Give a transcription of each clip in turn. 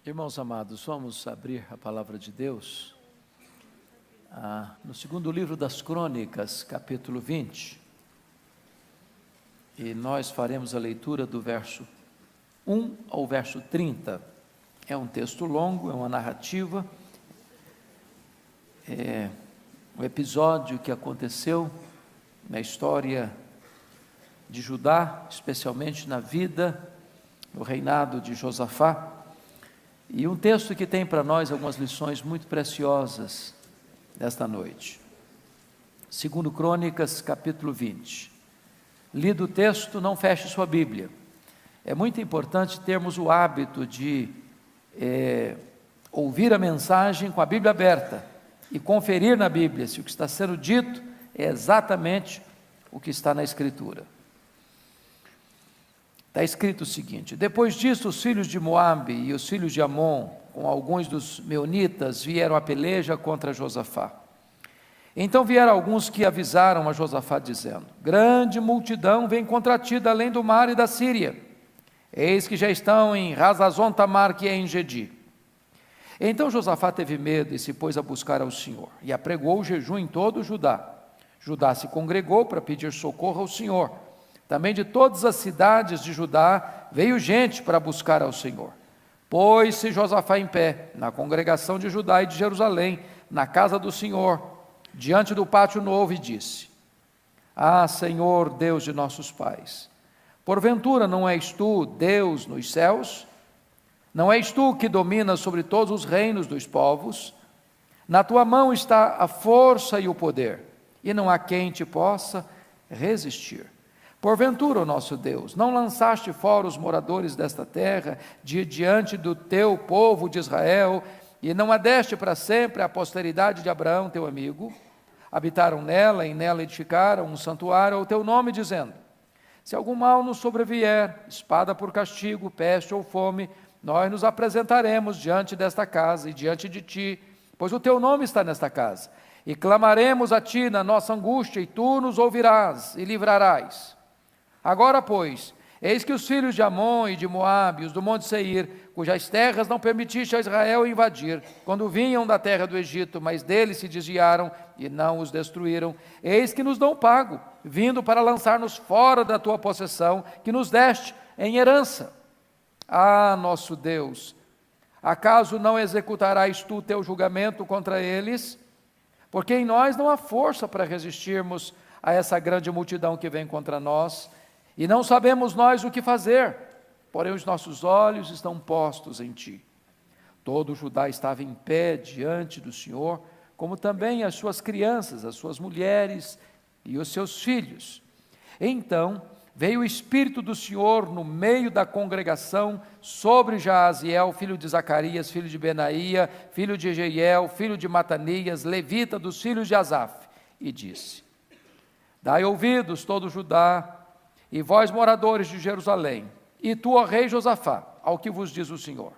Irmãos amados, vamos abrir a palavra de Deus no segundo livro das Crônicas, capítulo 20, e nós faremos a leitura do verso 1 ao verso 30. É um texto longo, é uma narrativa, é um episódio que aconteceu na história de Judá, especialmente na vida, no reinado de Josafá. E um texto que tem para nós algumas lições muito preciosas nesta noite. Segundo Crônicas, capítulo 20. Lido o texto, não feche sua Bíblia. É muito importante termos o hábito de ouvir a mensagem com a Bíblia aberta e conferir na Bíblia se o que está sendo dito é exatamente o que está na Escritura. Está escrito o seguinte: depois disso, os filhos de Moabe e os filhos de Amon, com alguns dos meunitas, vieram à peleja contra Josafá. Então vieram alguns que avisaram a Josafá, dizendo: grande multidão vem contra ti da além do mar e da Síria. Eis que já estão em Hazazon Tamar, que é em Gedi. Então Josafá teve medo e se pôs a buscar ao Senhor, e apregou o jejum em todo o Judá. Judá se congregou para pedir socorro ao Senhor. Também de todas as cidades de Judá veio gente para buscar ao Senhor. Pôs-se Josafá em pé, na congregação de Judá e de Jerusalém, na casa do Senhor, diante do pátio novo, e disse: Ah, Senhor, Deus de nossos pais, porventura não és tu Deus nos céus? Não és tu que dominas sobre todos os reinos dos povos? Na tua mão está a força e o poder, e não há quem te possa resistir. Porventura, ó nosso Deus, não lançaste fora os moradores desta terra diante do teu povo de Israel, e não a deste para sempre a posteridade de Abraão, teu amigo? Habitaram nela e nela edificaram um santuário ao teu nome, dizendo: se algum mal nos sobrevier, espada por castigo, peste ou fome, nós nos apresentaremos diante desta casa e diante de ti, pois o teu nome está nesta casa, e clamaremos a ti na nossa angústia, e tu nos ouvirás e livrarás. Agora, pois, eis que os filhos de Amon e de Moabe, os do monte Seir, cujas terras não permitiste a Israel invadir, quando vinham da terra do Egito, mas deles se desviaram e não os destruíram, eis que nos dão pago, vindo para lançar-nos fora da tua possessão, que nos deste em herança. Ah, nosso Deus, acaso não executarás tu teu julgamento contra eles? Porque em nós não há força para resistirmos a essa grande multidão que vem contra nós, e não sabemos nós o que fazer, porém os nossos olhos estão postos em ti. Todo Judá estava em pé diante do Senhor, como também as suas crianças, as suas mulheres e os seus filhos. Então veio o Espírito do Senhor no meio da congregação sobre Jaaziel, filho de Zacarias, filho de Benaía, filho de Jeiel, filho de Matanias, levita dos filhos de Asaf, e disse: dai ouvidos todo Judá, e vós moradores de Jerusalém, e tu, ó rei Josafá, ao que vos diz o Senhor: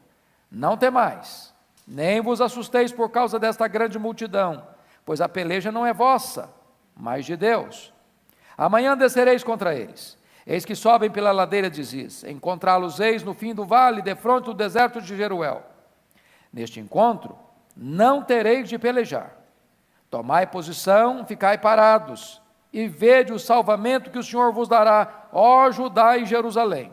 não temais, nem vos assusteis por causa desta grande multidão, pois a peleja não é vossa, mas de Deus. Amanhã descereis contra eles. Eis que sobem pela ladeira de Ziz, encontrá-los eis no fim do vale, defronte do deserto de Jeruel. Neste encontro não tereis de pelejar. Tomai posição, ficai parados, e vede o salvamento que o Senhor vos dará, ó Judá e Jerusalém.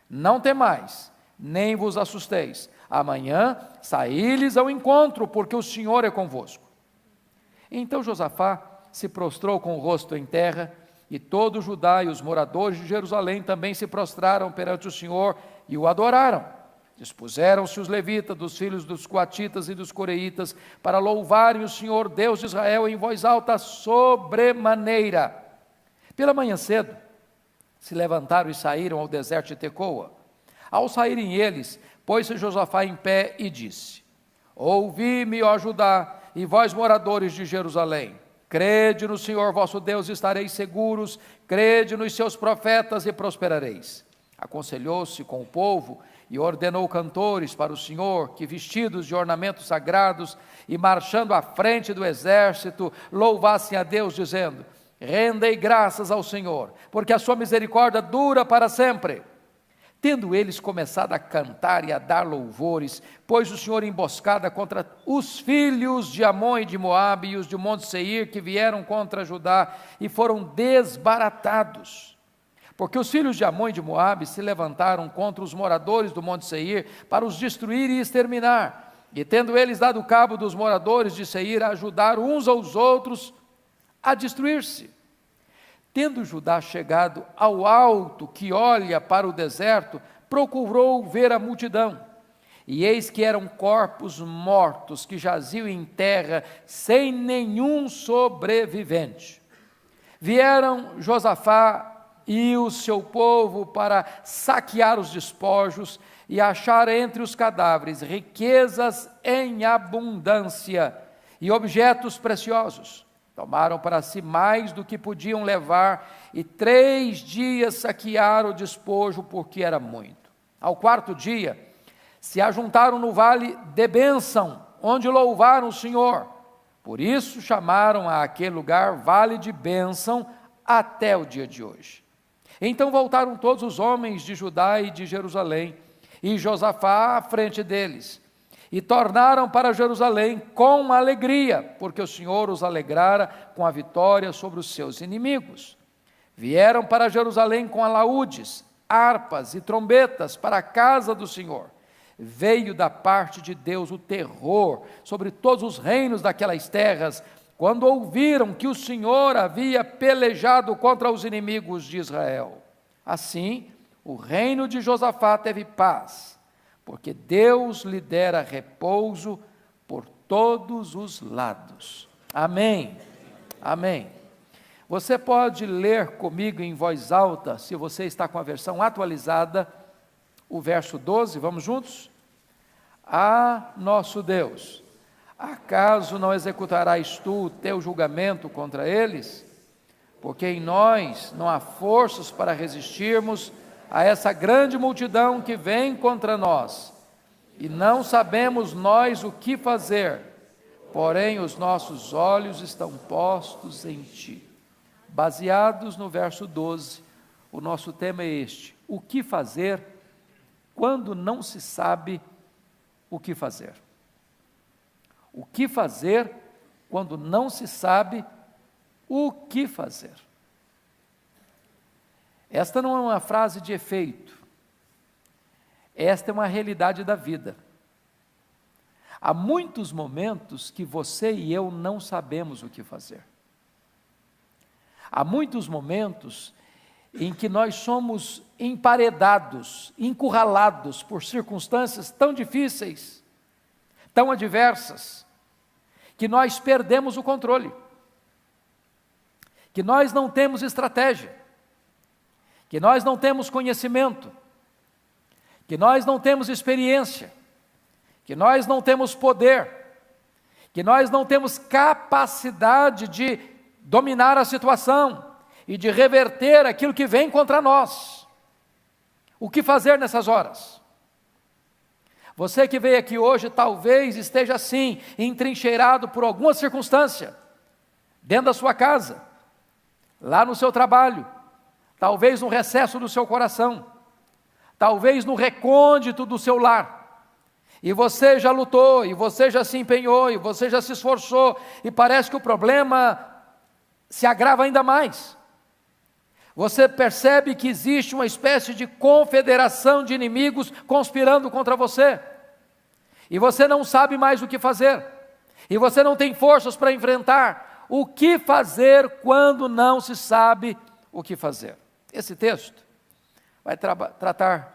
Não temais, nem vos assusteis. Amanhã saí-lhes ao encontro, porque o Senhor é convosco. Então Josafá se prostrou com o rosto em terra, e todo Judá e os moradores de Jerusalém também se prostraram perante o Senhor e o adoraram. Dispuseram-se os levitas, dos filhos dos coatitas e dos coreitas, para louvarem o Senhor Deus de Israel em voz alta sobremaneira. Pela manhã cedo se levantaram e saíram ao deserto de Tecoa. Ao saírem eles, pôs-se Josafá em pé e disse: ouvi-me, ó Judá, e vós moradores de Jerusalém, crede no Senhor vosso Deus e estareis seguros, crede nos seus profetas e prosperareis. Aconselhou-se com o povo e ordenou cantores para o Senhor, que vestidos de ornamentos sagrados e marchando à frente do exército, louvassem a Deus, dizendo: rendei graças ao Senhor, porque a sua misericórdia dura para sempre. Tendo eles começado a cantar e a dar louvores, pôs o Senhor emboscada contra os filhos de Amon e de Moabe e os de Monte Seir, que vieram contra Judá, e foram desbaratados. Porque os filhos de Amon e de Moabe se levantaram contra os moradores do Monte Seir para os destruir e exterminar. E tendo eles dado cabo dos moradores de Seir, a ajudar uns aos outros a destruir-se. Tendo Judá chegado ao alto que olha para o deserto, procurou ver a multidão. E eis que eram corpos mortos que jaziam em terra, sem nenhum sobrevivente. Vieram Josafá e o seu povo para saquear os despojos e achar entre os cadáveres riquezas em abundância e objetos preciosos. Tomaram para si mais do que podiam levar, e 3 dias saquearam o despojo, porque era muito. Ao 4º dia, se ajuntaram no vale de bênção, onde louvaram o Senhor. Por isso chamaram a aquele lugar Vale de Bênção, até o dia de hoje. Então voltaram todos os homens de Judá e de Jerusalém, e Josafá à frente deles. E tornaram para Jerusalém com alegria, porque o Senhor os alegrara com a vitória sobre os seus inimigos. Vieram para Jerusalém com alaúdes, harpas e trombetas para a casa do Senhor. Veio da parte de Deus o terror sobre todos os reinos daquelas terras, quando ouviram que o Senhor havia pelejado contra os inimigos de Israel. Assim, o reino de Josafá teve paz, porque Deus lhe dera repouso por todos os lados. Amém. Amém. Você pode ler comigo em voz alta, se você está com a versão atualizada, o verso 12, vamos juntos? Ah, nosso Deus, acaso não executarás tu o teu julgamento contra eles? Porque em nós não há forças para resistirmos a essa grande multidão que vem contra nós, e não sabemos nós o que fazer, porém os nossos olhos estão postos em ti. Baseados no verso 12, o nosso tema é este: o que fazer quando não se sabe o que fazer? O que fazer quando não se sabe o que fazer? Esta não é uma frase de efeito, esta é uma realidade da vida. Há muitos momentos que você e eu não sabemos o que fazer. Há muitos momentos em que nós somos emparedados, encurralados por circunstâncias tão difíceis, tão adversas, que nós perdemos o controle, que nós não temos estratégia, que nós não temos conhecimento, que nós não temos experiência, que nós não temos poder, que nós não temos capacidade de dominar a situação e de reverter aquilo que vem contra nós. O que fazer nessas horas? Você que veio aqui hoje talvez esteja assim, entrincheirado por alguma circunstância, dentro da sua casa, lá no seu trabalho, talvez no recesso do seu coração, talvez no recôndito do seu lar, e você já lutou, e você já se empenhou, e você já se esforçou, e parece que o problema se agrava ainda mais. Você percebe que existe uma espécie de confederação de inimigos conspirando contra você, e você não sabe mais o que fazer, e você não tem forças para enfrentar. O que fazer quando não se sabe o que fazer? Esse texto vai tratar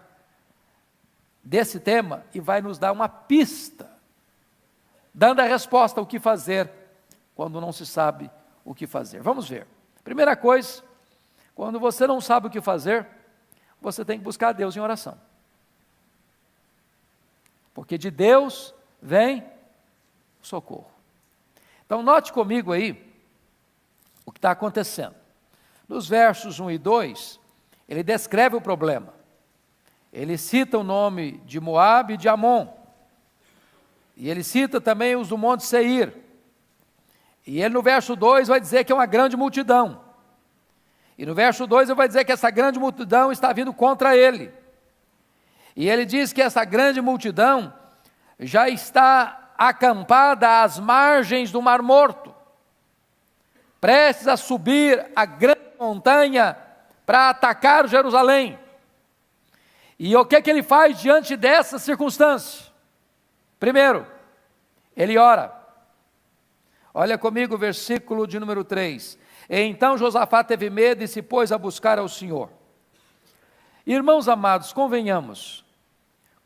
desse tema e vai nos dar uma pista, dando a resposta ao que fazer quando não se sabe o que fazer. Vamos ver. Primeira coisa, quando você não sabe o que fazer, você tem que buscar Deus em oração. Porque de Deus vem o socorro. Então note comigo aí o que está acontecendo. Nos versos 1 e 2, ele descreve o problema. Ele cita o nome de Moabe e de Amon. E ele cita também os do Monte Seir. E ele no verso 2 vai dizer que é uma grande multidão. E no verso 2 ele vai dizer que essa grande multidão está vindo contra ele. E ele diz que essa grande multidão já está acampada às margens do Mar Morto, prestes a subir a grande montanha para atacar Jerusalém. E o que é que ele faz diante dessa circunstância? Primeiro, ele ora. Olha comigo o versículo de número 3. Então Josafá teve medo e se pôs a buscar ao Senhor. Irmãos amados, convenhamos,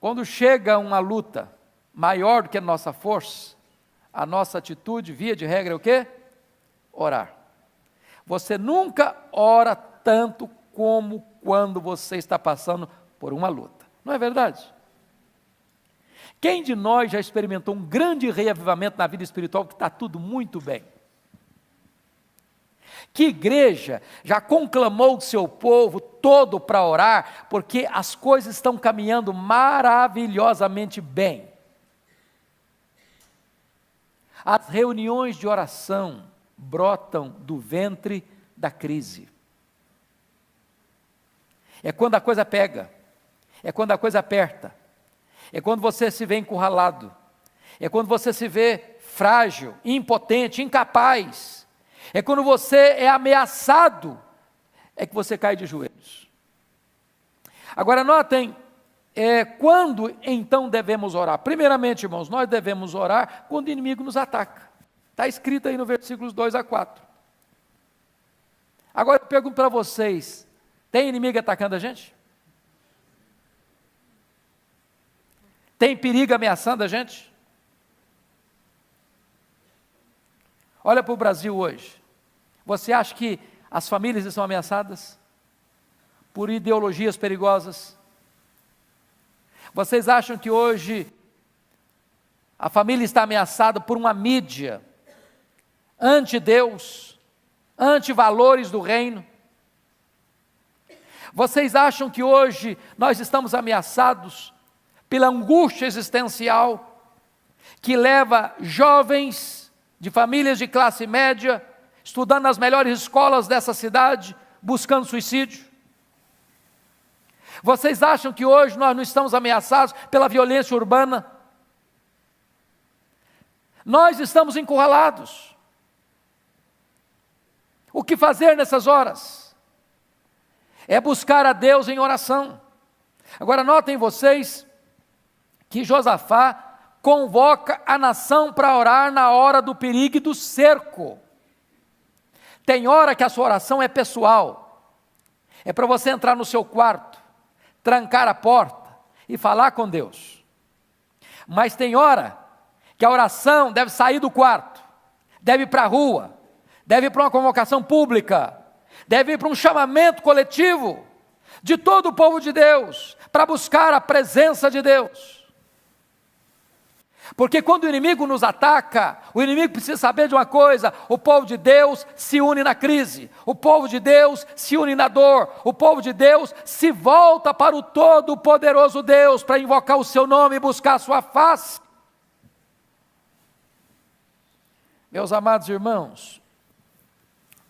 quando chega uma luta maior do que a nossa força, a nossa atitude, via de regra, é o quê? Orar. Você nunca ora tanto como quando você está passando por uma luta. Não é verdade? Quem de nós já experimentou um grande reavivamento na vida espiritual, que está tudo muito bem? Que igreja já conclamou o seu povo todo para orar, porque as coisas estão caminhando maravilhosamente bem. As reuniões de oração brotam do ventre da crise. É quando a coisa pega, é quando a coisa aperta, é quando você se vê encurralado, é quando você se vê frágil, impotente, incapaz, é quando você é ameaçado, é que você cai de joelhos. Agora notem, quando então devemos orar? Primeiramente, irmãos, nós devemos orar quando o inimigo nos ataca. Está escrito aí no versículos 2 a 4. Agora eu pergunto para vocês, tem inimigo atacando a gente? Tem perigo ameaçando a gente? Olha para o Brasil hoje. Você acha que as famílias estão ameaçadas por ideologias perigosas? Vocês acham que hoje a família está ameaçada por uma mídia anti-Deus, anti-valores do reino? Vocês acham que hoje nós estamos ameaçados pela angústia existencial que leva jovens de famílias de classe média, estudando nas melhores escolas dessa cidade, buscando suicídio? Vocês acham que hoje nós não estamos ameaçados pela violência urbana? Nós estamos encurralados. O que fazer nessas horas? É buscar a Deus em oração. Agora notem vocês que Josafá convoca a nação para orar na hora do perigo e do cerco. Tem hora que a sua oração é pessoal, é para você entrar no seu quarto, trancar a porta e falar com Deus. Mas tem hora que a oração deve sair do quarto, deve ir para a rua, deve ir para uma convocação pública, deve ir para um chamamento coletivo de todo o povo de Deus, para buscar a presença de Deus. Porque quando o inimigo nos ataca, o inimigo precisa saber de uma coisa: o povo de Deus se une na crise, o povo de Deus se une na dor, o povo de Deus se volta para o todo-poderoso Deus, para invocar o seu nome e buscar a sua face. Meus amados irmãos,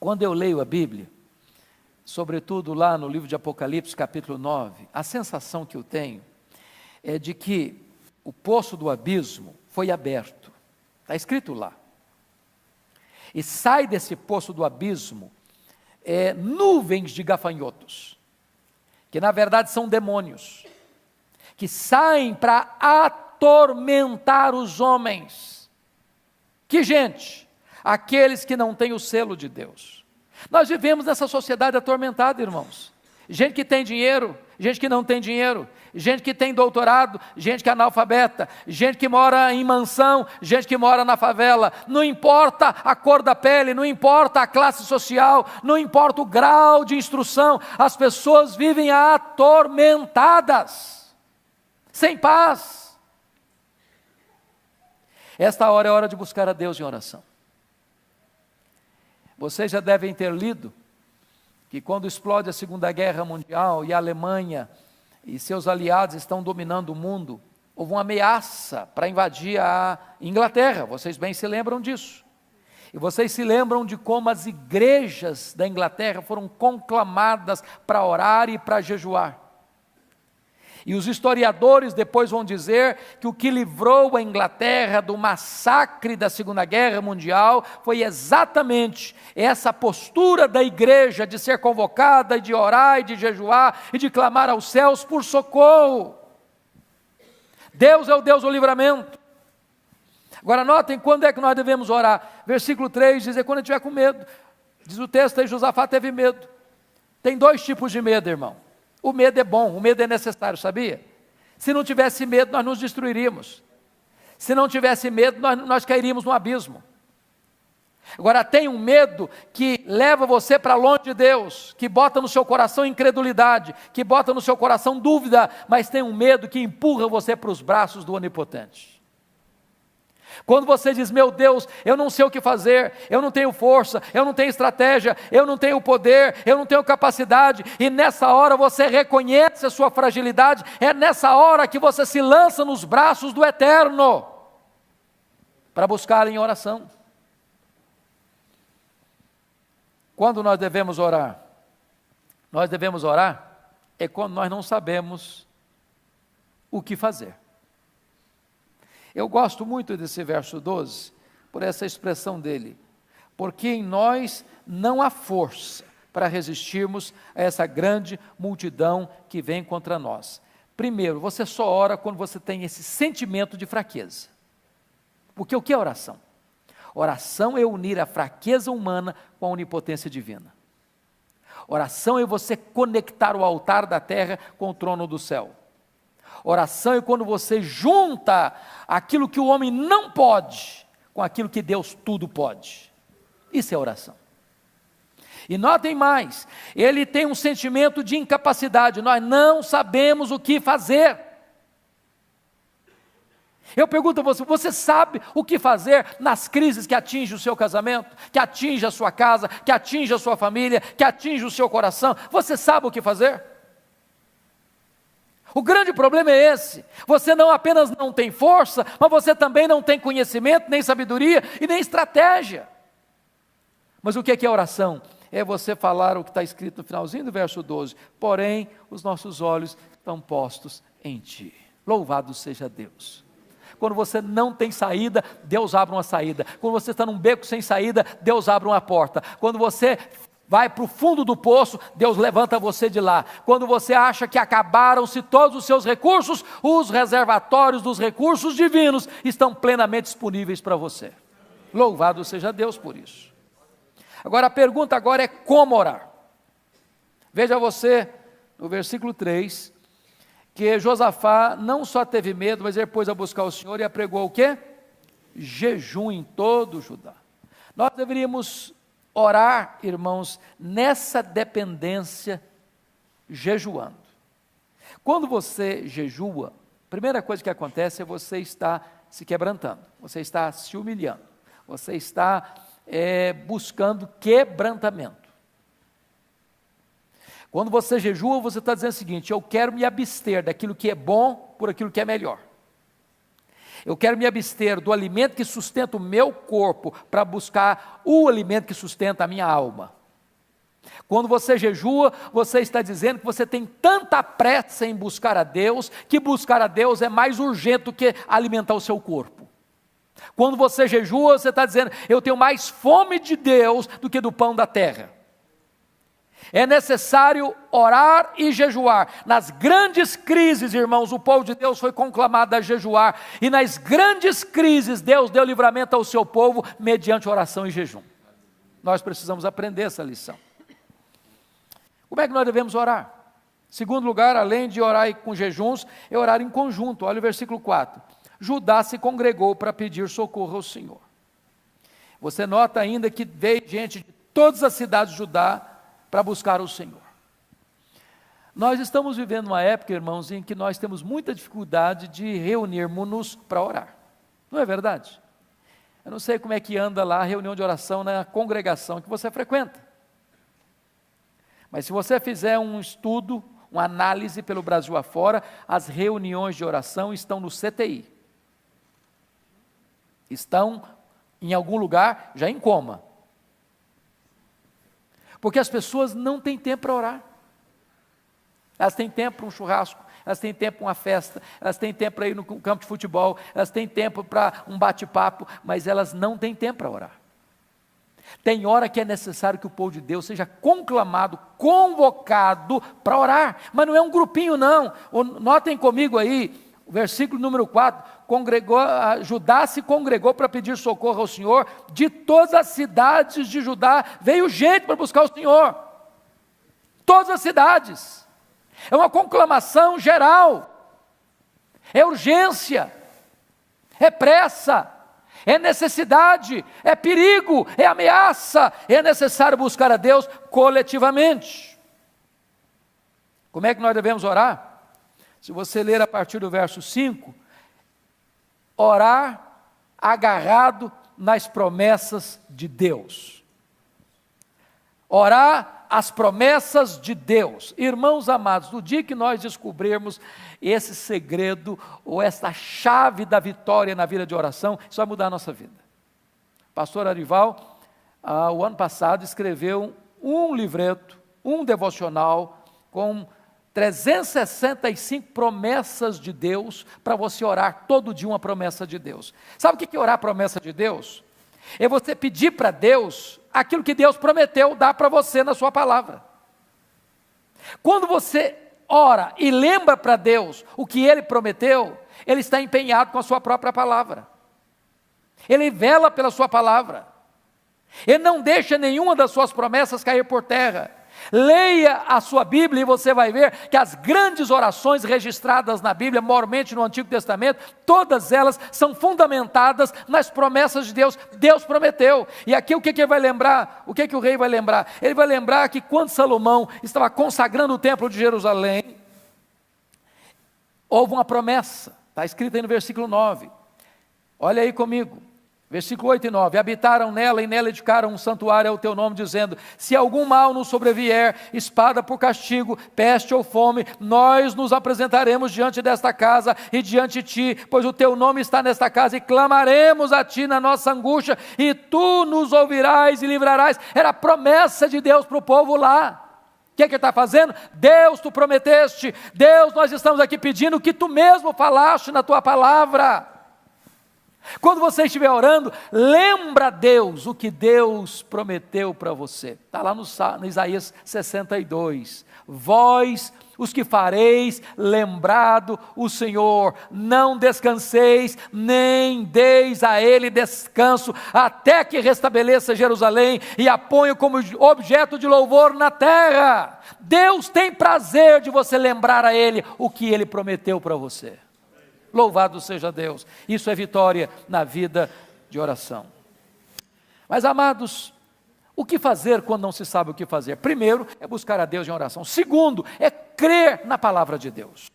quando eu leio a Bíblia, sobretudo lá no livro de Apocalipse, capítulo 9, a sensação que eu tenho é de que o poço do abismo foi aberto. Está escrito lá. E sai desse poço do abismo nuvens de gafanhotos, que na verdade são demônios, que saem para atormentar os homens. Que gente? Aqueles que não têm o selo de Deus. Nós vivemos nessa sociedade atormentada, irmãos. Gente que tem dinheiro, gente que não tem dinheiro, gente que tem doutorado, gente que é analfabeta, gente que mora em mansão, gente que mora na favela. Não importa a cor da pele, não importa a classe social, não importa o grau de instrução, as pessoas vivem atormentadas, sem paz. Esta hora é hora de buscar a Deus em oração. Vocês já devem ter lido que quando explode a Segunda Guerra Mundial e a Alemanha e seus aliados estão dominando o mundo, houve uma ameaça para invadir a Inglaterra. Vocês bem se lembram disso. E vocês se lembram de como as igrejas da Inglaterra foram conclamadas para orar e para jejuar. E os historiadores depois vão dizer que o que livrou a Inglaterra do massacre da Segunda Guerra Mundial foi exatamente essa postura da igreja de ser convocada, de orar e de jejuar e de clamar aos céus por socorro. Deus é o Deus do livramento. Agora notem quando é que nós devemos orar. Versículo 3 diz, quando estiver com medo. Diz o texto aí, Josafá teve medo. Tem dois tipos de medo, irmão. O medo é bom, o medo é necessário, sabia? Se não tivesse medo, nós nos destruiríamos. Se não tivesse medo, nós cairíamos no abismo. Agora, tem um medo que leva você para longe de Deus, que bota no seu coração incredulidade, que bota no seu coração dúvida, mas tem um medo que empurra você para os braços do Onipotente. Quando você diz, meu Deus, eu não sei o que fazer, eu não tenho força, eu não tenho estratégia, eu não tenho poder, eu não tenho capacidade, e nessa hora você reconhece a sua fragilidade, é nessa hora que você se lança nos braços do Eterno, para buscar em oração. Quando nós devemos orar? Nós devemos orar é quando nós não sabemos o que fazer. Eu gosto muito desse verso 12, por essa expressão dele, porque em nós não há força para resistirmos a essa grande multidão que vem contra nós. Primeiro, você só ora quando você tem esse sentimento de fraqueza. Porque o que é oração? Oração é unir a fraqueza humana com a onipotência divina. Oração é você conectar o altar da terra com o trono do céu. Oração é quando você junta aquilo que o homem não pode com aquilo que Deus tudo pode. Isso é oração. E notem mais, ele tem um sentimento de incapacidade, nós não sabemos o que fazer. Eu pergunto a você, você sabe o que fazer nas crises que atingem o seu casamento, que atinge a sua casa, que atinge a sua família, que atinge o seu coração? Você sabe o que fazer? O grande problema é esse, você não apenas não tem força, mas você também não tem conhecimento, nem sabedoria e nem estratégia. Mas o que é oração? É você falar o que está escrito no finalzinho do verso 12, porém os nossos olhos estão postos em Ti. Louvado seja Deus. Quando você não tem saída, Deus abre uma saída. Quando você está num beco sem saída, Deus abre uma porta. Quando você vai para o fundo do poço, Deus levanta você de lá. Quando você acha que acabaram-se todos os seus recursos, os reservatórios dos recursos divinos estão plenamente disponíveis para você. Louvado seja Deus por isso. Agora a pergunta agora é como orar. Veja você, no versículo 3, que Josafá não só teve medo, mas ele pôs a buscar o Senhor e apregou o quê? Jejum em todo o Judá. Nós deveríamos orar, irmãos, nessa dependência, jejuando. Quando você jejua, a primeira coisa que acontece é você estar se quebrantando, você está se humilhando, você está buscando quebrantamento. Quando você jejua, você está dizendo o seguinte, eu quero me abster daquilo que é bom por aquilo que é melhor. Eu quero me abster do alimento que sustenta o meu corpo para buscar o alimento que sustenta a minha alma. Quando você jejua, você está dizendo que você tem tanta pressa em buscar a Deus, que buscar a Deus é mais urgente do que alimentar o seu corpo. Quando você jejua, você está dizendo, eu tenho mais fome de Deus do que do pão da terra. É necessário orar e jejuar. Nas grandes crises, irmãos, o povo de Deus foi conclamado a jejuar. E nas grandes crises, Deus deu livramento ao seu povo mediante oração e jejum. Nós precisamos aprender essa lição. Como é que nós devemos orar? Segundo lugar, além de orar com jejuns, é orar em conjunto. Olha o versículo 4. Judá se congregou para pedir socorro ao Senhor. Você nota ainda que veio gente de todas as cidades de Judá para buscar o Senhor. Nós estamos vivendo uma época, irmãos, em que nós temos muita dificuldade de reunirmos-nos para orar. Não é verdade? Eu não sei como é que anda lá a reunião de oração na congregação que você frequenta. Mas se você fizer um estudo, uma análise pelo Brasil afora, as reuniões de oração estão no CTI. Estão em algum lugar já em coma. Porque as pessoas não têm tempo para orar. Elas têm tempo para um churrasco, elas têm tempo para uma festa, elas têm tempo para ir no campo de futebol, elas têm tempo para um bate-papo, mas elas não têm tempo para orar. Tem hora que é necessário que o povo de Deus seja conclamado, convocado para orar, mas não é um grupinho não. Notem comigo aí, o versículo número 4, Judá se congregou para pedir socorro ao Senhor, de todas as cidades de Judá veio gente para buscar o Senhor, todas as cidades, é uma conclamação geral, é urgência, é pressa, é necessidade, é perigo, é ameaça, é necessário buscar a Deus coletivamente. Como é que nós devemos orar? Se você ler a partir do verso 5, orar agarrado nas promessas de Deus. Orar as promessas de Deus. Irmãos amados, no dia que nós descobrirmos esse segredo, ou essa chave da vitória na vida de oração, isso vai mudar a nossa vida. O pastor Arival, o ano passado, escreveu um livreto, um devocional, com 365 promessas de Deus, para você orar todo dia uma promessa de Deus. Sabe o que é orar a promessa de Deus? É você pedir para Deus aquilo que Deus prometeu dar para você na sua palavra. Quando você ora e lembra para Deus o que Ele prometeu, Ele está empenhado com a sua própria palavra. Ele vela pela sua palavra. Ele não deixa nenhuma das suas promessas cair por terra. Leia a sua Bíblia e você vai ver que as grandes orações registradas na Bíblia, maiormente no Antigo Testamento, todas elas são fundamentadas nas promessas de Deus. Deus prometeu. E aqui o que ele vai lembrar? O que o rei vai lembrar? Ele vai lembrar que quando Salomão estava consagrando o templo de Jerusalém, houve uma promessa, está escrito aí no versículo 9. Olha aí comigo. Versículo 8 e 9, habitaram nela e nela edificaram um santuário ao teu nome, dizendo, se algum mal nos sobrevier, espada por castigo, peste ou fome, nós nos apresentaremos diante desta casa e diante de ti, pois o teu nome está nesta casa, e clamaremos a ti na nossa angústia, e tu nos ouvirás e livrarás. Era a promessa de Deus para o povo lá. O que ele está fazendo? Deus, tu prometeste, Deus, nós estamos aqui pedindo o que tu mesmo falaste na tua palavra. Quando você estiver orando, lembra a Deus o que Deus prometeu para você. Está lá no Isaías 62. Vós, os que fareis, lembrado o Senhor, não descanseis, nem deis a Ele descanso, até que restabeleça Jerusalém e a ponha como objeto de louvor na terra. Deus tem prazer de você lembrar a Ele o que Ele prometeu para você. Louvado seja Deus. Isso é vitória na vida de oração. Mas, amados, o que fazer quando não se sabe o que fazer? Primeiro, é buscar a Deus em oração. Segundo, é crer na palavra de Deus.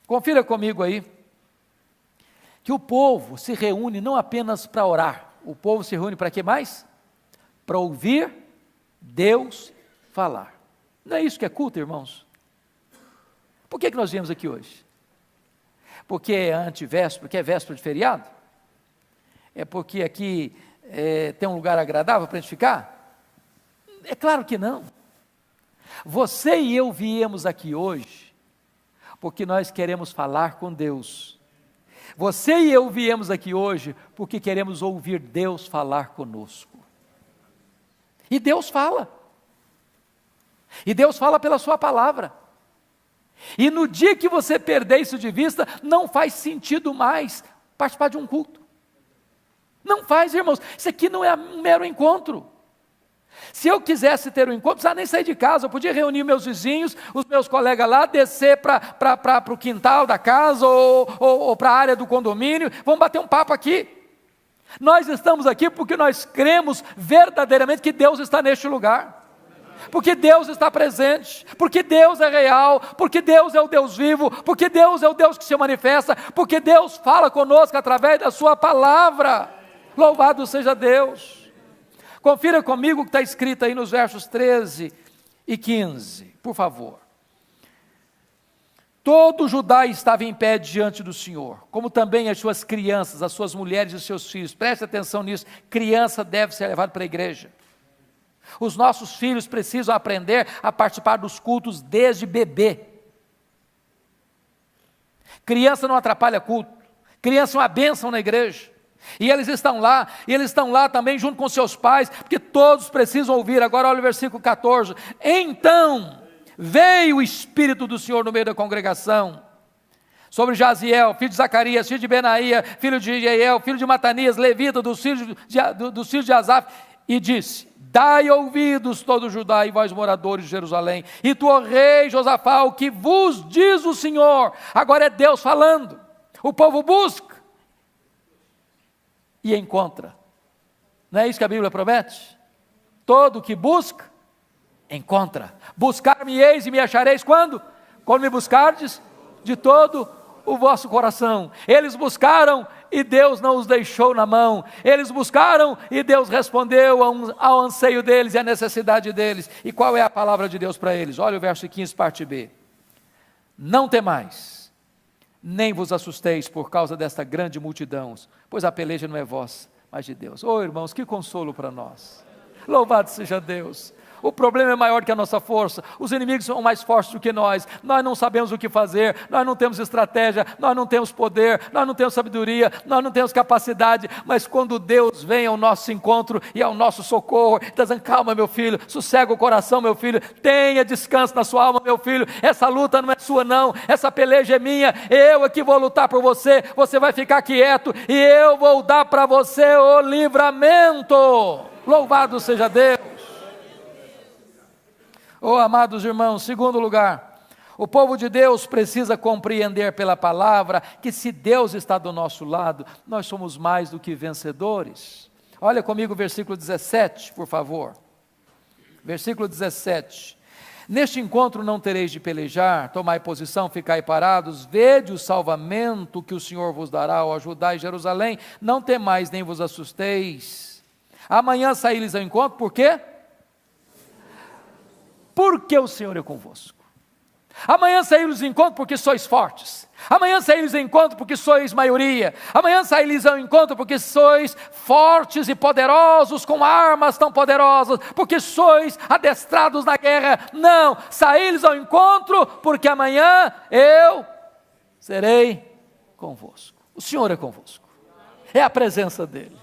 Confira comigo aí, que o povo se reúne não apenas para orar. O povo se reúne para quê mais? Para ouvir Deus falar. Não é isso que é culto, irmãos? Por que nós viemos aqui hoje? Porque é antivéspera, porque é véspera de feriado? É porque aqui tem um lugar agradável para a gente ficar? É claro que não. Você e eu viemos aqui hoje porque nós queremos falar com Deus. Você e eu viemos aqui hoje porque queremos ouvir Deus falar conosco. E Deus fala. E Deus fala pela sua palavra. E no dia que você perder isso de vista, não faz sentido mais participar de um culto. Não faz, irmãos. Isso aqui não é um mero encontro. Se eu quisesse ter um encontro, não precisava nem sair de casa. Eu podia reunir meus vizinhos, os meus colegas lá, descer para o quintal da casa ou para a área do condomínio. Vamos bater um papo aqui. Nós estamos aqui porque nós cremos verdadeiramente que Deus está neste lugar. Porque Deus está presente, porque Deus é real, porque Deus é o Deus vivo, porque Deus é o Deus que se manifesta, porque Deus fala conosco através da sua palavra. Louvado seja Deus. Confira comigo o que está escrito aí nos versos 13 e 15, por favor. Todo Judá estava em pé diante do Senhor, como também as suas crianças, as suas mulheres e os seus filhos. Preste atenção nisso, criança deve ser levada para a igreja. Os nossos filhos precisam aprender a participar dos cultos desde bebê. Criança não atrapalha culto. Criança é uma bênção na igreja. E eles estão lá também junto com seus pais, porque todos precisam ouvir. Agora olha o versículo 14. Então veio o Espírito do Senhor no meio da congregação, sobre Jaziel, filho de Zacarias, filho de Benaía, filho de Jeiel, filho de Matanias, levita, dos filhos de Asaf, e disse: dai ouvidos todo Judá e vós moradores de Jerusalém, e tu, ó rei Josafá, o que vos diz o Senhor. Agora é Deus falando. O povo busca e encontra. Não é isso que a Bíblia promete? Todo que busca, encontra. Buscar-me-eis e me achareis quando? Quando me buscardes de todo o vosso coração. Eles buscaram e Deus não os deixou na mão. Eles buscaram e Deus respondeu ao anseio deles e à necessidade deles. E qual é a palavra de Deus para eles? Olha o verso 15, parte B. Não temais, nem vos assusteis por causa desta grande multidão, pois a peleja não é vossa, mas de Deus. Oh, irmãos, que consolo para nós. Louvado seja Deus. O problema é maior que a nossa força, os inimigos são mais fortes do que nós não sabemos o que fazer, nós não temos estratégia, nós não temos poder, nós não temos sabedoria, nós não temos capacidade, mas quando Deus vem ao nosso encontro e ao nosso socorro, dizendo: calma meu filho, sossega o coração meu filho, tenha descanso na sua alma meu filho, essa luta não é sua não, essa peleja é minha, eu aqui vou lutar por você, você vai ficar quieto e eu vou dar para você o livramento. Louvado seja Deus. Oh, amados irmãos, segundo lugar, o povo de Deus precisa compreender pela palavra que se Deus está do nosso lado, nós somos mais do que vencedores. Olha comigo o versículo 17, por favor. Versículo 17. Neste encontro não tereis de pelejar, tomai posição, ficai parados, vede o salvamento que o Senhor vos dará ao Judá e Jerusalém, não temais nem vos assusteis. Amanhã saí-lhes ao encontro, por quê? Porque o Senhor é convosco. Amanhã saí-lhes ao encontro porque sois fortes. Amanhã saí-lhes ao encontro porque sois maioria. Amanhã saí-lhes ao encontro porque sois fortes e poderosos, com armas tão poderosas, porque sois adestrados na guerra. Não, saí-lhes ao encontro porque amanhã eu serei convosco. O Senhor é convosco. É a presença dEle.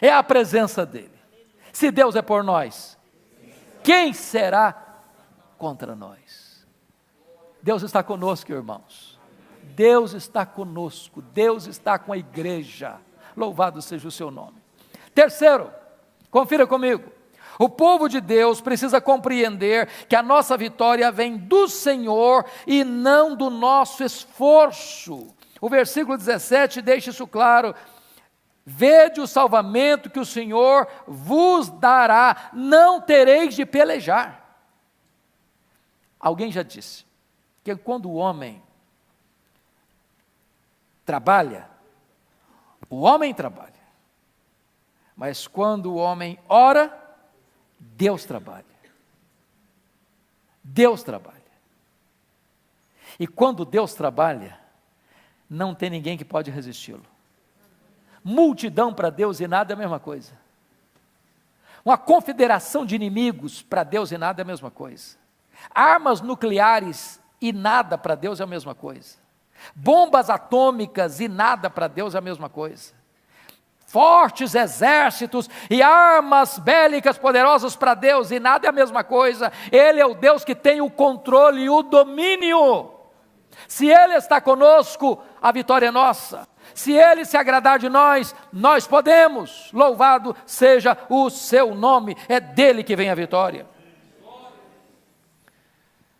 É a presença dEle. Se Deus é por nós, quem será contra nós? Deus está conosco, irmãos. Deus está conosco. Deus está com a igreja. Louvado seja o seu nome. Terceiro, confira comigo. O povo de Deus precisa compreender que a nossa vitória vem do Senhor e não do nosso esforço. O versículo 17 deixa isso claro. Vede o salvamento que o Senhor vos dará, não tereis de pelejar. Alguém já disse que quando o homem trabalha, mas quando o homem ora, Deus trabalha. Deus trabalha. E quando Deus trabalha, não tem ninguém que pode resisti-lo. Multidão para Deus e nada é a mesma coisa. Uma confederação de inimigos para Deus e nada é a mesma coisa. Armas nucleares e nada para Deus é a mesma coisa. Bombas atômicas e nada para Deus é a mesma coisa. Fortes exércitos e armas bélicas poderosas para Deus e nada é a mesma coisa. Ele é o Deus que tem o controle e o domínio. Se Ele está conosco, a vitória é nossa. Se Ele se agradar de nós, nós podemos. Louvado seja o seu nome, é dele que vem a vitória.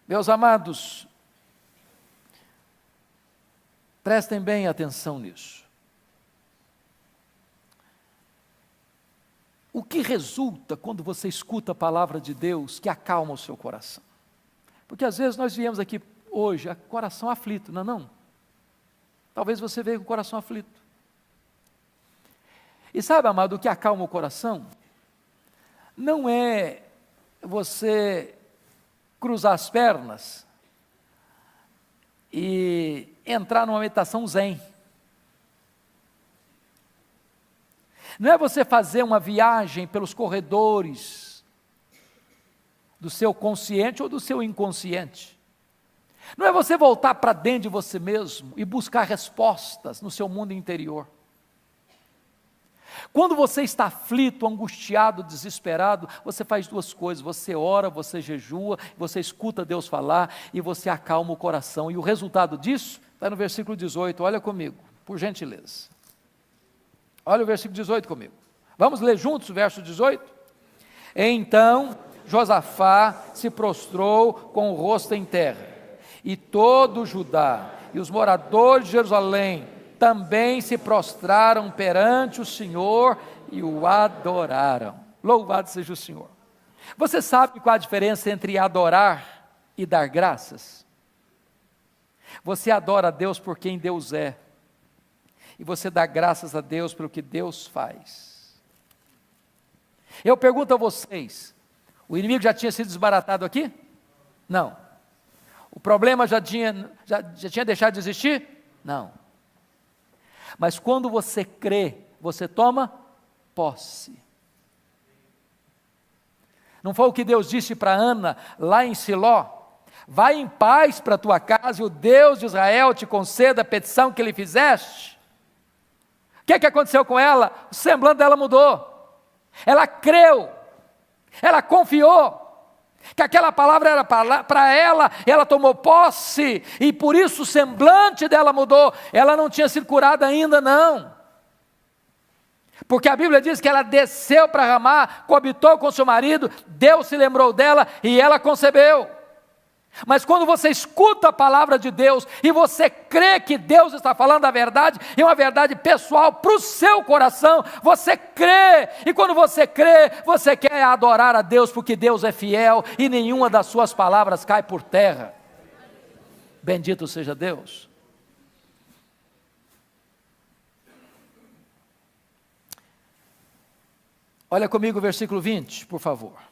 Meus amados, prestem bem atenção nisso. O que resulta quando você escuta a palavra de Deus que acalma o seu coração? Porque às vezes nós viemos aqui hoje, coração aflito, não é não? Talvez você veja com o coração aflito. E sabe, amado, o que acalma o coração? Não é você cruzar as pernas e entrar numa meditação zen. Não é você fazer uma viagem pelos corredores do seu consciente ou do seu inconsciente. Não é você voltar para dentro de você mesmo e buscar respostas no seu mundo interior. Quando você está aflito, angustiado, desesperado, você faz duas coisas: você ora, você jejua, você escuta Deus falar e você acalma o coração. E o resultado disso está no versículo 18, olha comigo, por gentileza. Olha o versículo 18 comigo. Vamos ler juntos o verso 18? Então Josafá se prostrou com o rosto em terra, e todo Judá e os moradores de Jerusalém também se prostraram perante o Senhor e o adoraram. Louvado seja o Senhor. Você sabe qual a diferença entre adorar e dar graças? Você adora a Deus por quem Deus é, e você dá graças a Deus pelo que Deus faz. Eu pergunto a vocês, o inimigo já tinha sido desbaratado aqui? Não. O problema já tinha deixado de existir? Não. Mas quando você crê, você toma posse. Não foi o que Deus disse para Ana, lá em Siló? Vai em paz para a tua casa e o Deus de Israel te conceda a petição que lhe fizeste. O que aconteceu com ela? O semblante dela mudou. Ela creu, ela confiou que aquela palavra era para ela, ela tomou posse, e por isso o semblante dela mudou. Ela não tinha sido curada ainda, não, porque a Bíblia diz que ela desceu para Ramá, coabitou com seu marido, Deus se lembrou dela e ela concebeu. Mas quando você escuta a palavra de Deus e você crê que Deus está falando a verdade, e uma verdade pessoal para o seu coração, você crê, e quando você crê, você quer adorar a Deus, porque Deus é fiel e nenhuma das suas palavras cai por terra. Bendito seja Deus. Olha comigo o versículo 20, por favor.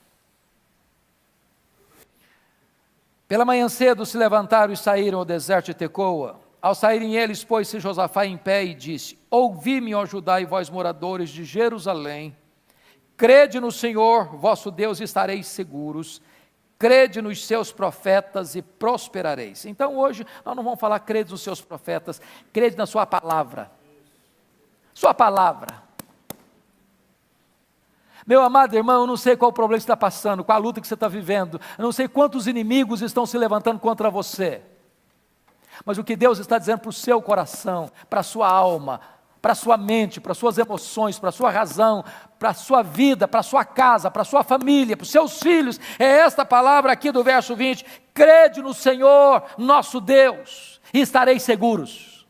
Pela manhã cedo se levantaram e saíram ao deserto de Tecoa. Ao saírem eles, pôs-se Josafá em pé e disse: ouvi-me, ó Judá e vós moradores de Jerusalém, crede no Senhor vosso Deus e estareis seguros, crede nos seus profetas e prosperareis. Então hoje nós não vamos falar crede nos seus profetas, crede na sua palavra. Sua palavra. Meu amado irmão, eu não sei qual o problema que você está passando, qual a luta que você está vivendo, eu não sei quantos inimigos estão se levantando contra você, mas o que Deus está dizendo para o seu coração, para a sua alma, para a sua mente, para as suas emoções, para a sua razão, para a sua vida, para a sua casa, para a sua família, para os seus filhos, é esta palavra aqui do verso 20, crede no Senhor nosso Deus e estareis seguros,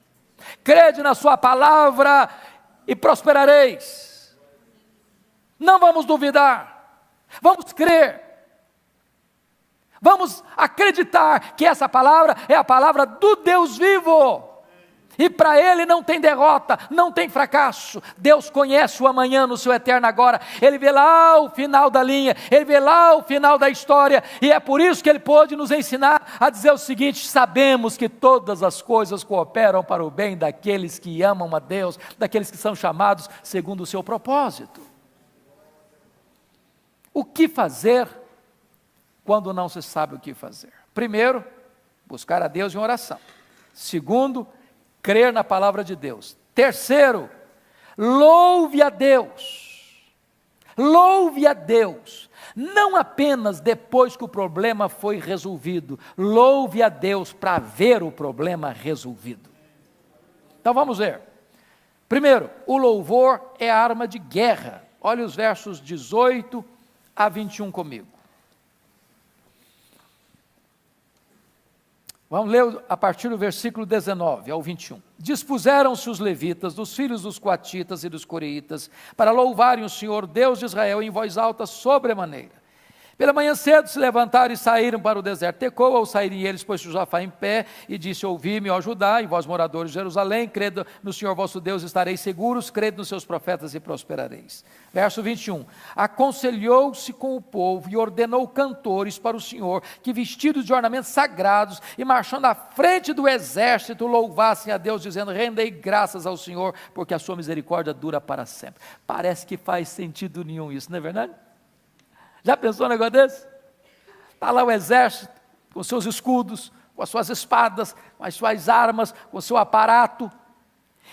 crede na sua palavra e prosperareis. Não vamos duvidar, vamos crer, vamos acreditar que essa palavra é a palavra do Deus vivo, e para Ele não tem derrota, não tem fracasso. Deus conhece o amanhã no seu eterno agora, Ele vê lá o final da linha, Ele vê lá o final da história, e é por isso que Ele pôde nos ensinar a dizer o seguinte: sabemos que todas as coisas cooperam para o bem daqueles que amam a Deus, daqueles que são chamados segundo o seu propósito. O que fazer quando não se sabe o que fazer? Primeiro, buscar a Deus em oração. Segundo, crer na palavra de Deus. Terceiro, louve a Deus. Louve a Deus. Não apenas depois que o problema foi resolvido. Louve a Deus para ver o problema resolvido. Então vamos ver. Primeiro, o louvor é a arma de guerra. Olha os versos 18 a 21 comigo. Vamos ler a partir do versículo 19 ao 21. Dispuseram-se os levitas, dos filhos dos coatitas e dos coreitas, para louvarem o Senhor Deus de Israel em voz alta sobremaneira. Pela manhã cedo se levantaram e saíram para o deserto de Tecoa. Ao saírem eles, pôs Josafá em pé e disse: ouvi-me, ó Judá, e vós moradores de Jerusalém, crede no Senhor vosso Deus, estareis seguros, crede nos seus profetas e prosperareis. Verso 21, aconselhou-se com o povo e ordenou cantores para o Senhor, que vestidos de ornamentos sagrados e marchando à frente do exército, louvassem a Deus, dizendo: rendei graças ao Senhor, porque a sua misericórdia dura para sempre. Parece que faz sentido nenhum isso, não é verdade? Já pensou um negócio desse? Está lá o exército, com seus escudos, com as suas espadas, com as suas armas, com o seu aparato.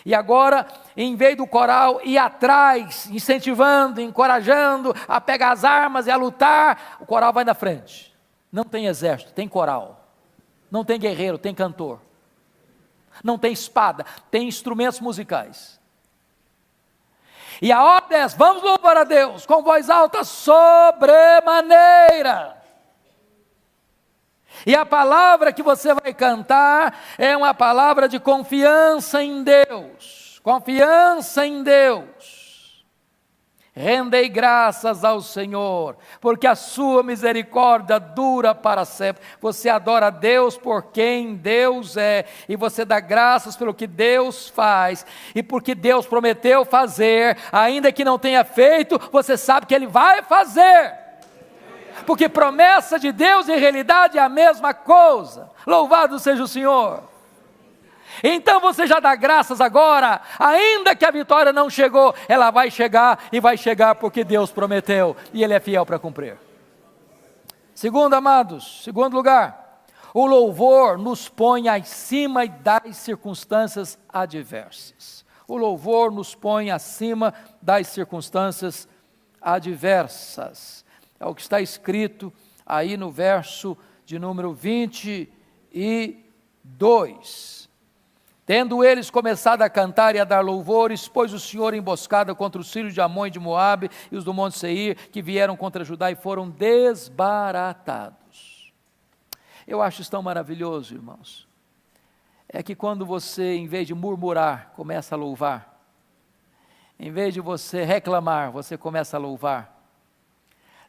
E agora, em vez do coral ir atrás, incentivando, encorajando a pegar as armas e a lutar, o coral vai na frente. Não tem exército, tem coral. Não tem guerreiro, tem cantor. Não tem espada, tem instrumentos musicais. E a ordem é: vamos louvar a Deus com voz alta sobremaneira. E a palavra que você vai cantar é uma palavra de confiança em Deus. Confiança em Deus. Rendei graças ao Senhor, porque a sua misericórdia dura para sempre. Você adora a Deus por quem Deus é, e você dá graças pelo que Deus faz, e porque Deus prometeu fazer, ainda que não tenha feito, você sabe que Ele vai fazer. Porque promessa de Deus e realidade é a mesma coisa. Louvado seja o Senhor. Então você já dá graças agora, ainda que a vitória não chegou, ela vai chegar, e vai chegar porque Deus prometeu, e Ele é fiel para cumprir. Segundo, amados, segundo lugar, o louvor nos põe acima das circunstâncias adversas. O louvor nos põe acima das circunstâncias adversas. É o que está escrito aí no verso de número 22. Tendo eles começado a cantar e a dar louvores, pôs o Senhor emboscada contra os filhos de Amon e de Moabe e os do monte Seir, que vieram contra Judá e foram desbaratados. Eu acho isso tão maravilhoso, irmãos. É que quando você, em vez de murmurar, começa a louvar, em vez de você reclamar, você começa a louvar,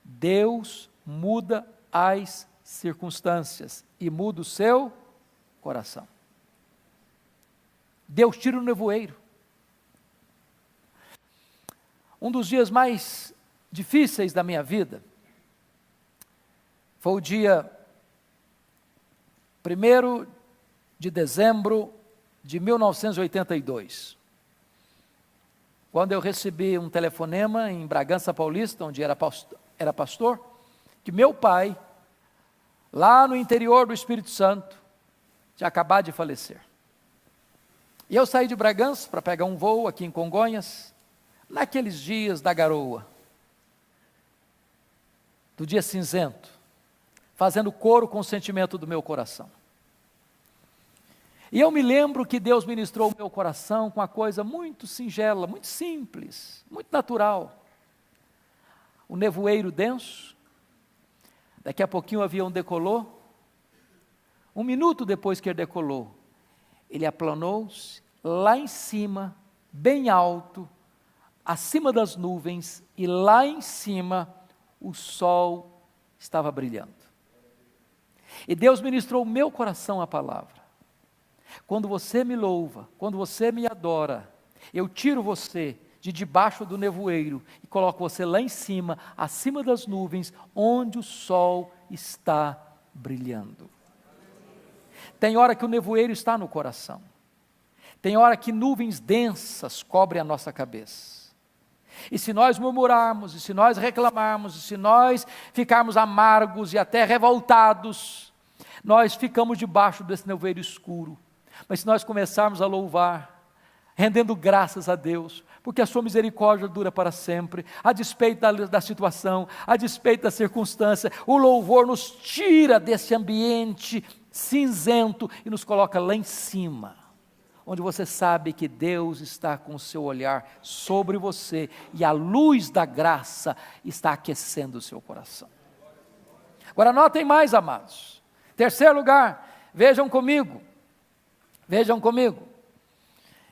Deus muda as circunstâncias e muda o seu coração. Deus tira o nevoeiro. Um dos dias mais difíceis da minha vida foi o dia 1º de dezembro de 1982. Quando eu recebi um telefonema em Bragança Paulista, onde era pastor, que meu pai, lá no interior do Espírito Santo, tinha acabado de falecer. E eu saí de Bragança para pegar um voo aqui em Congonhas, naqueles dias da garoa, do dia cinzento, fazendo coro com o sentimento do meu coração. E eu me lembro que Deus ministrou o meu coração com uma coisa muito singela, muito simples, muito natural. O nevoeiro denso, daqui a pouquinho o avião decolou. 1 minuto depois que ele decolou, ele aplanou-se lá em cima, bem alto, acima das nuvens, e lá em cima o sol estava brilhando. E Deus ministrou o meu coração a palavra: quando você me louva, quando você me adora, eu tiro você de debaixo do nevoeiro e coloco você lá em cima, acima das nuvens, onde o sol está brilhando. Tem hora que o nevoeiro está no coração. Tem hora que nuvens densas cobrem a nossa cabeça. E se nós murmurarmos, e se nós reclamarmos, e se nós ficarmos amargos e até revoltados, nós ficamos debaixo desse nevoeiro escuro. Mas se nós começarmos a louvar, rendendo graças a Deus, porque a sua misericórdia dura para sempre, a despeito da situação, a despeito da circunstância, o louvor nos tira desse ambiente cinzento e nos coloca lá em cima, onde você sabe que Deus está com o seu olhar sobre você e a luz da graça está aquecendo o seu coração. Agora notem mais, amados. Terceiro lugar, vejam comigo,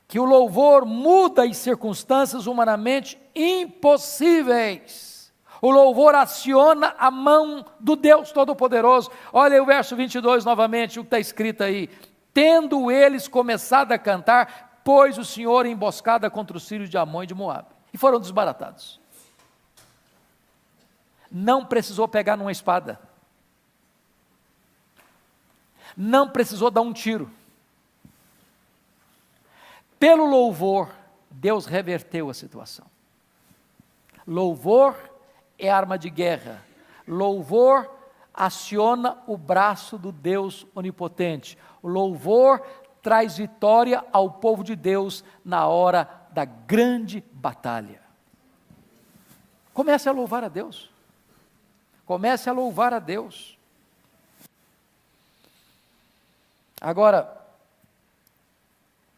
que o louvor muda as circunstâncias humanamente impossíveis. O louvor aciona a mão do Deus Todo-Poderoso. Olha aí o verso 22 novamente, o que está escrito aí: tendo eles começado a cantar, pôs o Senhor emboscada contra os filhos de Amon e de Moabe, e foram desbaratados. Não precisou pegar numa espada, não precisou dar um tiro. Pelo louvor, Deus reverteu a situação. Louvor é arma de guerra. Louvor aciona o braço do Deus onipotente. O louvor traz vitória ao povo de Deus na hora da grande batalha. Comece a louvar a Deus. Comece a louvar a Deus. Agora,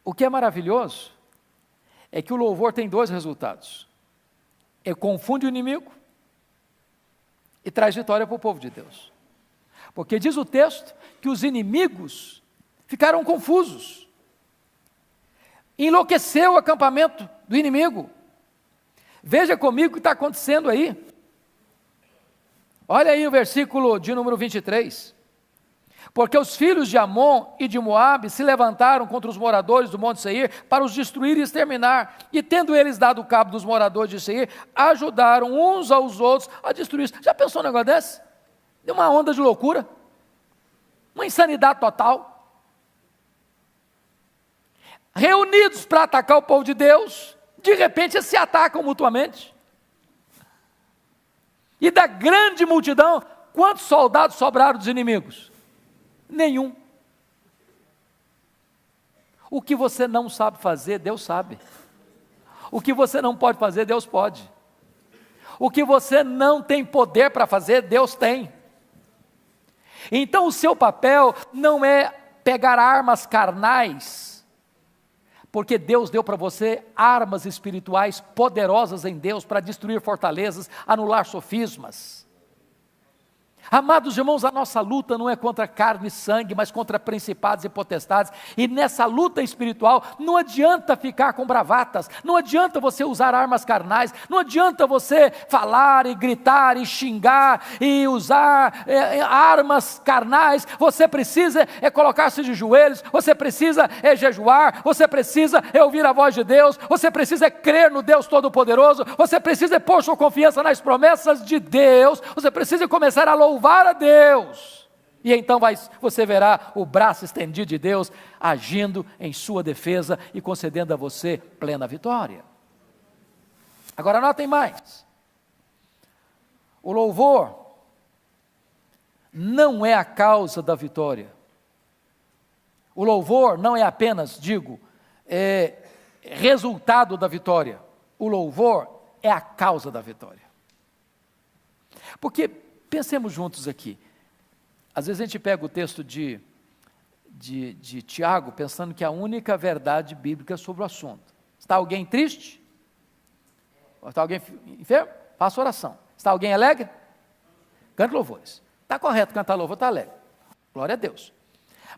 o que é maravilhoso é que o louvor tem dois resultados. Ele confunde o inimigo e traz vitória para o povo de Deus. Porque diz o texto que os inimigos ficaram confusos. Enlouqueceu o acampamento do inimigo. Veja comigo o que está acontecendo aí. Olha aí o versículo de número 23. Porque os filhos de Amon e de Moabe se levantaram contra os moradores do monte Seir para os destruir e exterminar. E tendo eles dado cabo dos moradores de Seir, ajudaram uns aos outros a destruir. Já pensou um negócio desse? Deu uma onda de loucura. Uma insanidade total. Reunidos para atacar o povo de Deus, de repente eles se atacam mutuamente. E da grande multidão, quantos soldados sobraram dos inimigos? Nenhum. O que você não sabe fazer, Deus sabe. O que você não pode fazer, Deus pode. O que você não tem poder para fazer, Deus tem. Então o seu papel não é pegar armas carnais, porque Deus deu para você armas espirituais poderosas em Deus para destruir fortalezas, anular sofismas. Amados irmãos, a nossa luta não é contra carne e sangue, mas contra principados e potestades, e nessa luta espiritual não adianta ficar com bravatas, não adianta você usar armas carnais, não adianta você falar e gritar e xingar e usar armas carnais. Você precisa colocar-se de joelhos, você precisa jejuar, você precisa ouvir a voz de Deus, você precisa crer no Deus Todo-Poderoso, você precisa pôr sua confiança nas promessas de Deus, você precisa começar a louvar a Deus, e então você verá o braço estendido de Deus agindo em sua defesa e concedendo a você plena vitória. Agora notem mais, o louvor não é a causa da vitória, o louvor não é apenas, resultado da vitória, o louvor é a causa da vitória. Porque pensemos juntos aqui. Às vezes a gente pega o texto de Tiago, pensando que é a única verdade bíblica sobre o assunto. Está alguém triste? Está alguém enfermo? Faça oração. Está alguém alegre? Cante louvores. Está correto cantar louvor, está alegre. Glória a Deus.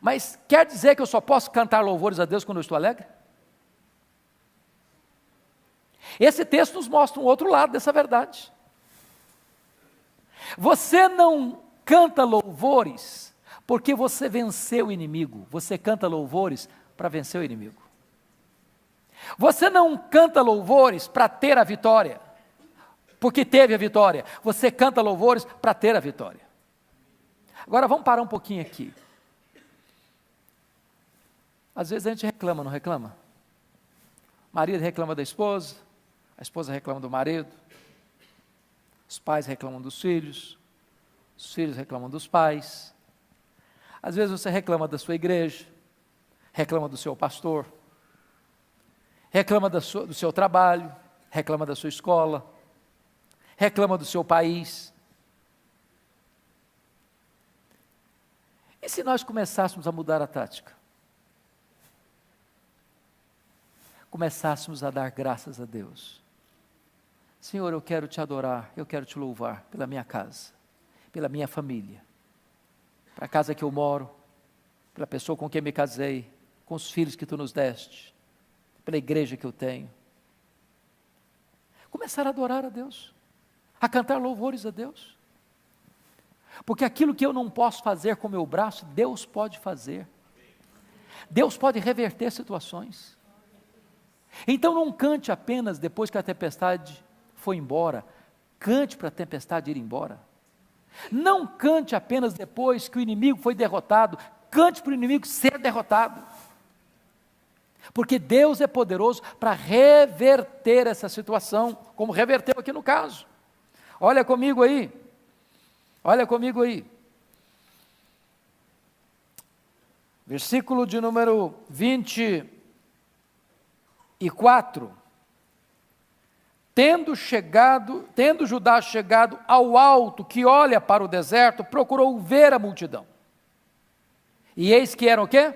Mas quer dizer que eu só posso cantar louvores a Deus quando eu estou alegre? Esse texto nos mostra um outro lado dessa verdade. Você não canta louvores porque você venceu o inimigo, você canta louvores para vencer o inimigo. Você não canta louvores para ter a vitória, porque teve a vitória, você canta louvores para ter a vitória. Agora vamos parar um pouquinho aqui. Às vezes a gente reclama, não reclama? O marido reclama da esposa, a esposa reclama do marido, os pais reclamam dos filhos, os filhos reclamam dos pais. Às vezes você reclama da sua igreja, reclama do seu pastor, reclama do seu trabalho, reclama da sua escola, reclama do seu país. E se nós começássemos a mudar a tática? Começássemos a dar graças a Deus. Senhor, eu quero te adorar, eu quero te louvar pela minha casa, pela minha família, pela casa que eu moro, pela pessoa com quem me casei, com os filhos que tu nos deste, pela igreja que eu tenho. Começar a adorar a Deus, a cantar louvores a Deus, porque aquilo que eu não posso fazer com o meu braço, Deus pode fazer. Deus pode reverter situações. Então não cante apenas depois que a tempestade foi embora, cante para a tempestade ir embora. Não cante apenas depois que o inimigo foi derrotado, cante para o inimigo ser derrotado. Porque Deus é poderoso para reverter essa situação, como reverteu aqui no caso. Olha comigo aí, olha comigo aí. versículo de número 24. Tendo Judá chegado ao alto que olha para o deserto, procurou ver a multidão. E eis que eram o quê?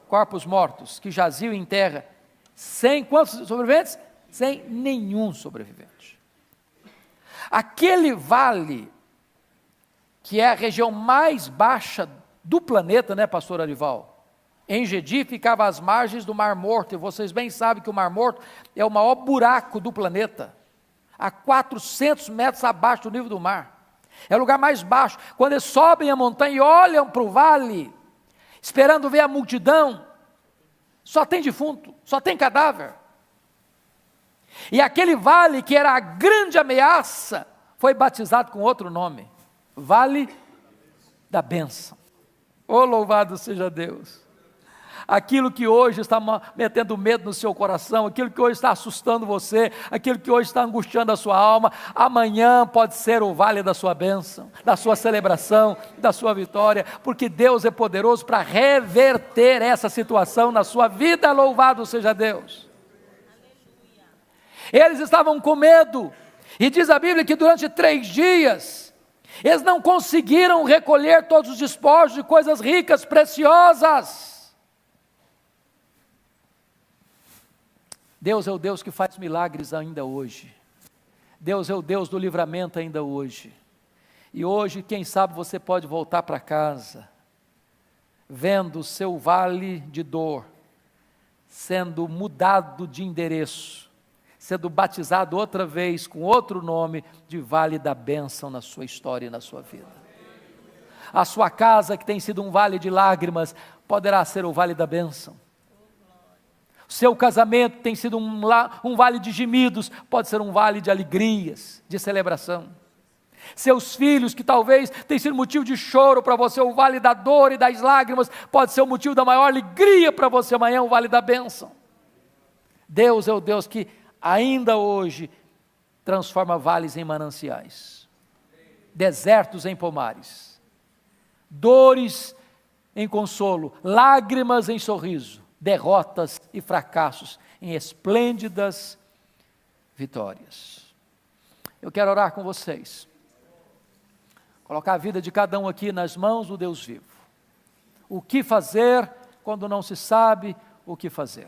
Corpos mortos, que jaziam em terra, sem quantos sobreviventes? Sem nenhum sobrevivente. Aquele vale, que é a região mais baixa do planeta, né, pastor Arival? Em Gedi ficava às margens do Mar Morto, e vocês bem sabem que o Mar Morto é o maior buraco do planeta, a 400 metros abaixo do nível do mar. É o lugar mais baixo. Quando eles sobem a montanha e olham para o vale, esperando ver a multidão, só tem defunto, só tem cadáver. E aquele vale, que era a grande ameaça, foi batizado com outro nome, Vale da Bênção. Oh, louvado seja Deus! Aquilo que hoje está metendo medo no seu coração, aquilo que hoje está assustando você, aquilo que hoje está angustiando a sua alma, amanhã pode ser o vale da sua bênção, da sua celebração, da sua vitória, porque Deus é poderoso para reverter essa situação na sua vida. Louvado seja Deus! Eles estavam com medo, e diz a Bíblia que durante 3 dias, eles não conseguiram recolher todos os despojos de coisas ricas, preciosas. Deus é o Deus que faz milagres ainda hoje. Deus é o Deus do livramento ainda hoje. E hoje, quem sabe, você pode voltar para casa, vendo o seu vale de dor sendo mudado de endereço, sendo batizado outra vez com outro nome de Vale da Bênção na sua história e na sua vida. A sua casa, que tem sido um vale de lágrimas, poderá ser o Vale da Bênção. Seu casamento tem sido um vale de gemidos, pode ser um vale de alegrias, de celebração. Seus filhos, que talvez tenham sido motivo de choro para você, o vale da dor e das lágrimas, pode ser o motivo da maior alegria para você amanhã, o vale da bênção. Deus é o Deus que ainda hoje transforma vales em mananciais, desertos em pomares, dores em consolo, lágrimas em sorriso, derrotas e fracassos em esplêndidas vitórias. Eu quero orar com vocês, colocar a vida de cada um aqui nas mãos do Deus vivo. O que fazer quando não se sabe o que fazer?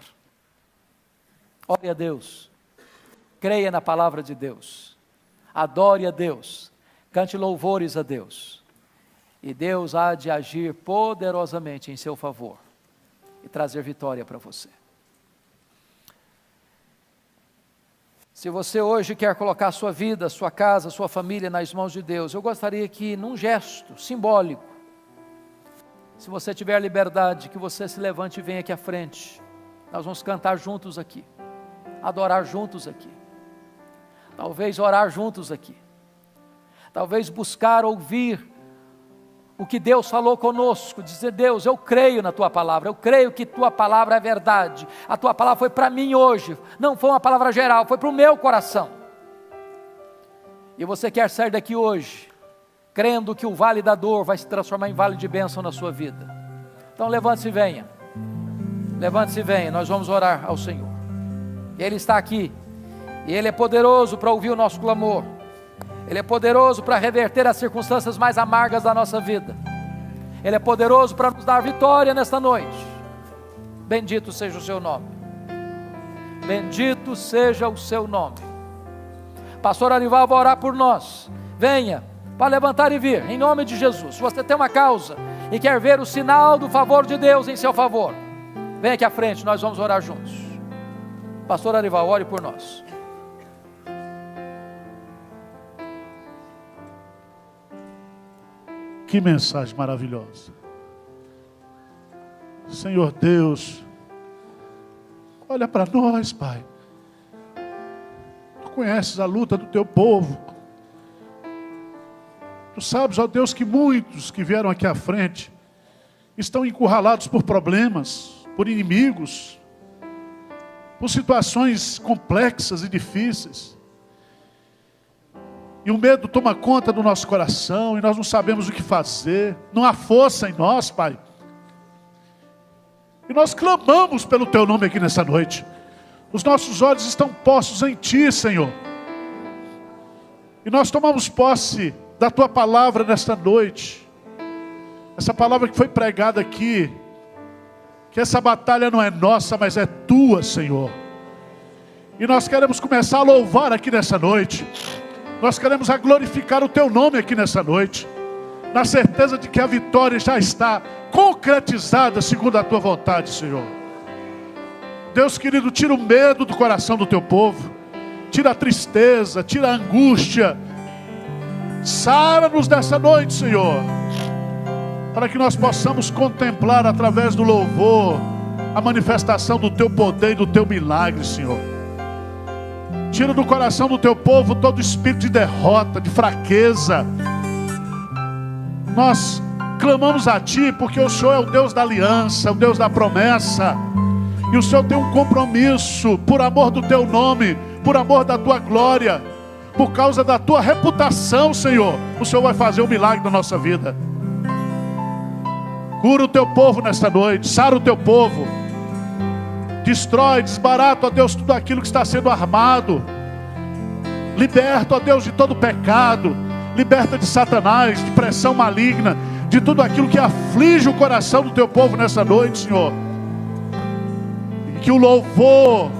Ore a Deus, creia na palavra de Deus, adore a Deus, cante louvores a Deus, e Deus há de agir poderosamente em seu favor e trazer vitória para você. Se você hoje quer colocar a sua vida, a sua casa, a sua família nas mãos de Deus, eu gostaria que, num gesto simbólico, se você tiver liberdade, que você se levante e venha aqui à frente. Nós vamos cantar juntos aqui, adorar juntos aqui, talvez orar juntos aqui, talvez buscar ouvir o que Deus falou conosco, dizer: Deus, eu creio na Tua palavra, eu creio que Tua palavra é verdade, a Tua palavra foi para mim hoje, não foi uma palavra geral, foi para o meu coração, e você quer sair daqui hoje, crendo que o vale da dor vai se transformar em vale de bênção na sua vida. Então levante-se e venha, nós vamos orar ao Senhor. Ele está aqui, e Ele é poderoso para ouvir o nosso clamor, Ele é poderoso para reverter as circunstâncias mais amargas da nossa vida, Ele é poderoso para nos dar vitória nesta noite. Bendito seja o seu nome, bendito seja o seu nome. Pastor Arival vai orar por nós. Venha, para levantar e vir, em nome de Jesus. Se você tem uma causa e quer ver o sinal do favor de Deus em seu favor, venha aqui à frente, nós vamos orar juntos. Pastor Arival, ore por nós. Que mensagem maravilhosa. Senhor Deus, olha para nós, Pai. Tu conheces a luta do teu povo. Tu sabes, ó Deus, que muitos que vieram aqui à frente estão encurralados por problemas, por inimigos, por situações complexas e difíceis. E o medo toma conta do nosso coração e nós não sabemos o que fazer. Não há força em nós, Pai. E nós clamamos pelo teu nome aqui nessa noite. Os nossos olhos estão postos em ti, Senhor. E nós tomamos posse da tua palavra nesta noite. Essa palavra que foi pregada aqui, que essa batalha não é nossa, mas é tua, Senhor. E nós queremos começar a louvar aqui nessa noite. Nós queremos glorificar o teu nome aqui nessa noite, na certeza de que a vitória já está concretizada segundo a tua vontade, Senhor. Deus querido, tira o medo do coração do teu povo, tira a tristeza, tira a angústia. Sara-nos nessa noite, Senhor, para que nós possamos contemplar através do louvor a manifestação do teu poder e do teu milagre, Senhor. Tira do coração do teu povo todo espírito de derrota, de fraqueza. Nós clamamos a ti porque o Senhor é o Deus da aliança, o Deus da promessa. E o Senhor tem um compromisso, por amor do teu nome, por amor da tua glória, por causa da tua reputação, Senhor. O Senhor vai fazer um milagre na nossa vida. Cura o teu povo nesta noite, sara o teu povo. Destrói, desbarata, ó Deus, tudo aquilo que está sendo armado. Liberta, ó Deus, de todo pecado. Liberta de Satanás, de pressão maligna, de tudo aquilo que aflige o coração do teu povo nessa noite, Senhor. E que o louvor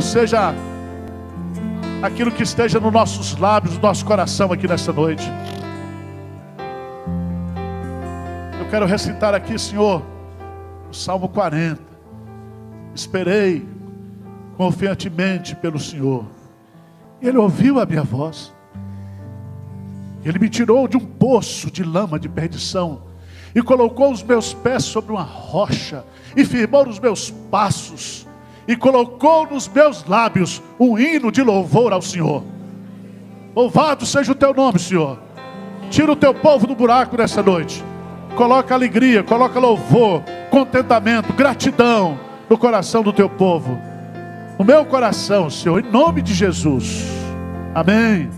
seja aquilo que esteja nos nossos lábios, no nosso coração aqui nessa noite. Eu quero recitar aqui, Senhor, o Salmo 40. Esperei confiantemente pelo Senhor. Ele ouviu a minha voz. Ele me tirou de um poço de lama de perdição e colocou os meus pés sobre uma rocha e firmou os meus passos e colocou nos meus lábios um hino de louvor ao Senhor. Louvado seja o teu nome, Senhor. Tira o teu povo do buraco nessa noite. Coloca alegria, coloca louvor, contentamento, gratidão no coração do teu povo. No meu coração, Senhor, em nome de Jesus. Amém.